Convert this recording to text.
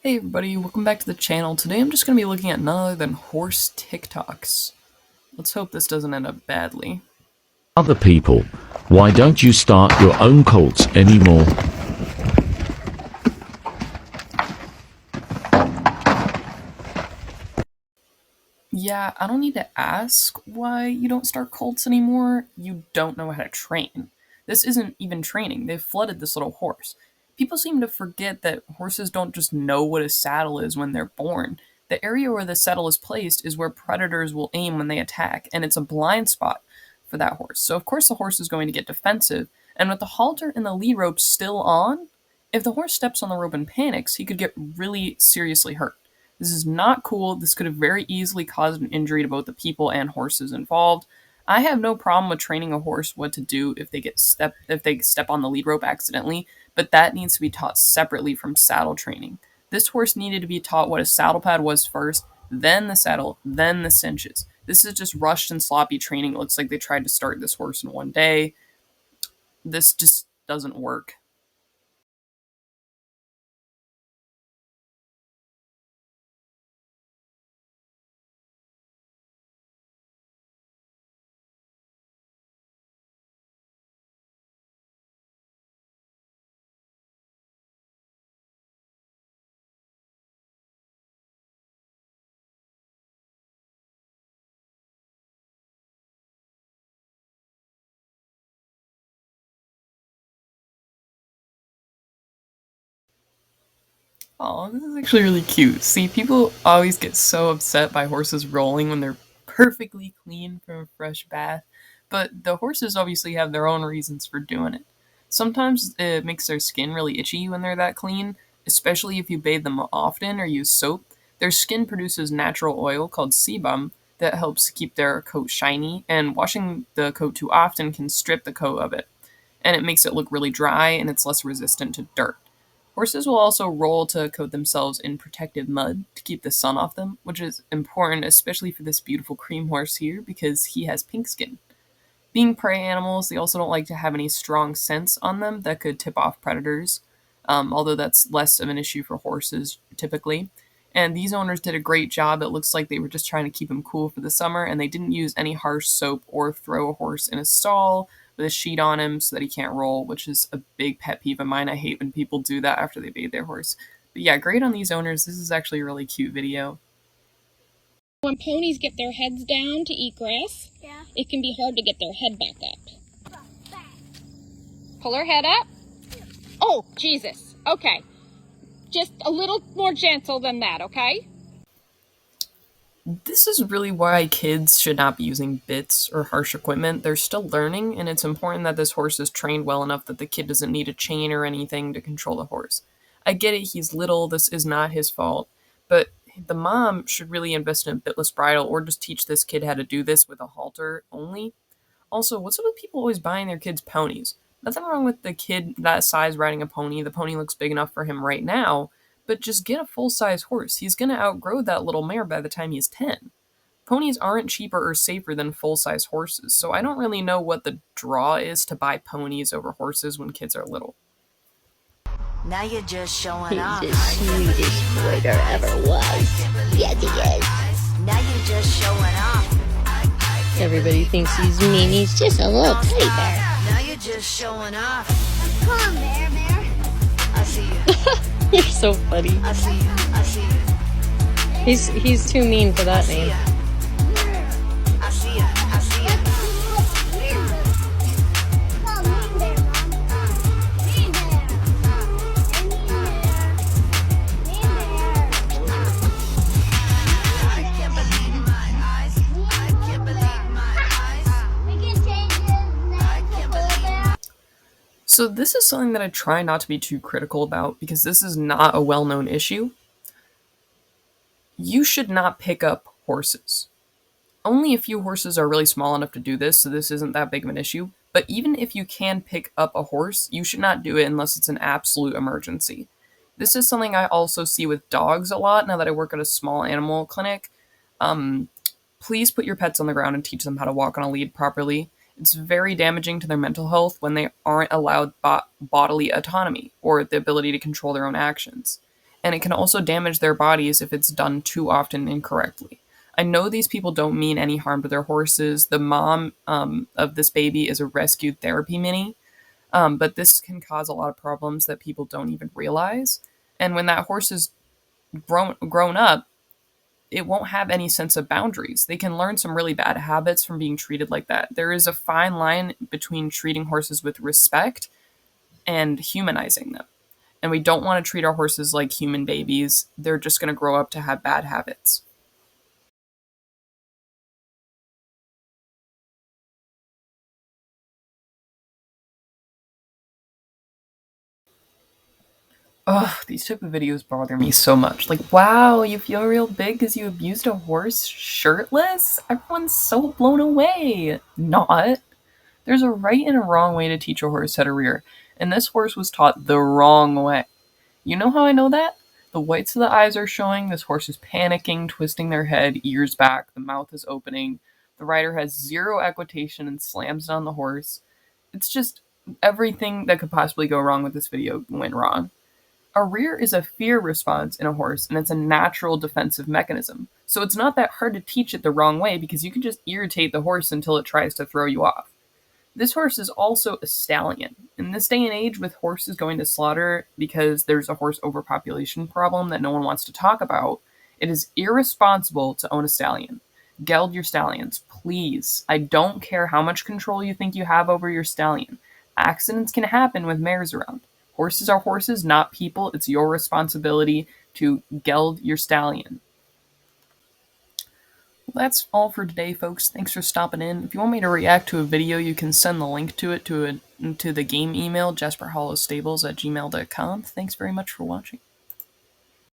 Hey everybody, welcome back to the channel. Today I'm just going to be looking at none other than horse TikToks. Let's hope this doesn't end up badly. Other people, why don't you start your own cults anymore? Yeah, I don't need to ask why you don't start cults anymore. You don't know how to train. This isn't even training. They've flooded this little horse. People seem to forget that horses don't just know what a saddle is when they're born. The area where the saddle is placed is where predators will aim when they attack, and it's a blind spot for that horse. So, of course, the horse is going to get defensive, and with the halter and the lead rope still on, if the horse steps on the rope and panics, he could get really seriously hurt. This is not cool. This could have very easily caused an injury to both the people and horses involved. I have no problem with training a horse what to do if they step on the lead rope accidentally, but that needs to be taught separately from saddle training. This horse needed to be taught what a saddle pad was first, then the saddle, then the cinches. This is just rushed and sloppy training. It looks like they tried to start this horse in one day. This just doesn't work. Oh, this is actually really cute. See, people always get so upset by horses rolling when they're perfectly clean from a fresh bath, but the horses obviously have their own reasons for doing it. Sometimes it makes their skin really itchy when they're that clean, especially if you bathe them often or use soap. Their skin produces natural oil called sebum that helps keep their coat shiny, and washing the coat too often can strip the coat of it, and it makes it look really dry and it's less resistant to dirt. Horses will also roll to coat themselves in protective mud to keep the sun off them, which is important, especially for this beautiful cream horse here because he has pink skin. Being prey animals, they also don't like to have any strong scents on them that could tip off predators, although that's less of an issue for horses typically. And these owners did a great job. It looks like they were just trying to keep him cool for the summer, and they didn't use any harsh soap or throw a horse in a stall with a sheet on him so that he can't roll, which is a big pet peeve of mine. I hate when people do that after they bathe their horse. But yeah, great on these owners. This is actually a really cute video. When ponies get their heads down to eat grass, it can be hard to get their head back up. Pull her head up. Oh, Jesus. Okay. Just a little more gentle than that, okay? This is really why kids should not be using bits or harsh equipment. They're still learning, and it's important that this horse is trained well enough that the kid doesn't need a chain or anything to control the horse. I get it, he's little, this is not his fault, but the mom should really invest in a bitless bridle or just teach this kid how to do this with a halter only. Also, what's up with people always buying their kids ponies? Nothing wrong with the kid that size riding a pony. The pony looks big enough for him right now, but just get a full size horse. He's going to outgrow that little mare by the time he's 10. Ponies aren't cheaper or safer than full size horses, so I don't really know what the draw is to buy ponies over horses when kids are little. Now you're just showing He's off. the sweetest boy there ever was. Yes, he is. Now you're just showing off. Everybody thinks he's mean. He's just a little teddy bear. Now you're just showing off. Come on, Bear. I see you. You're so funny. I see you. I see you. He's too mean for that name. I see you. I see you. Come, mean bear, Mom. Mean bear. Mean bear. I can't believe my eyes. I can't believe my eyes. We can change his name to Bull Bear. So, this is something that I try not to be too critical about because this is not a well known issue. You should not pick up horses. Only a few horses are really small enough to do this, so this isn't that big of an issue. But even if you can pick up a horse, you should not do it unless it's an absolute emergency. This is something I also see with dogs a lot now that I work at a small animal clinic. Um, Please put your pets on the ground and teach them how to walk on a lead properly. It's very damaging to their mental health when they aren't allowed bodily autonomy or the ability to control their own actions. and it can also damage their bodies if it's done too often incorrectly. I know these people don't mean any harm to their horses. The mom of this baby is a rescued therapy mini, but this can cause a lot of problems that people don't even realize. And when that horse is grown up, it won't have any sense of boundaries. They can learn some really bad habits from being treated like that. There is a fine line between treating horses with respect and humanizing them. And we don't want to treat our horses like human babies. They're just going to grow up to have bad habits. Ugh, these type of videos bother me so much. Like, wow, you feel real big because you abused a horse shirtless? Everyone's so blown away. Not. There's a right and a wrong way to teach a horse how to rear, and this horse was taught the wrong way. You know how I know that? The whites of the eyes are showing, this horse is panicking, twisting their head, ears back, the mouth is opening, the rider has zero equitation and slams down the horse. It's just everything that could possibly go wrong with this video went wrong. A rear is a fear response in a horse, and it's a natural defensive mechanism. So it's not that hard to teach it the wrong way because you can just irritate the horse until it tries to throw you off. This horse is also a stallion. In this day and age, with horses going to slaughter because there's a horse overpopulation problem that no one wants to talk about, it is irresponsible to own a stallion. Geld your stallions, please. I don't care how much control you think you have over your stallion. Accidents can happen with mares around. Horses are horses, not people. It's your responsibility to geld your stallion. Well, that's all for today, folks. Thanks for stopping in. If you want me to react to a video, you can send the link to it to the game email, jasperhollowstables@gmail.com. Thanks very much for watching.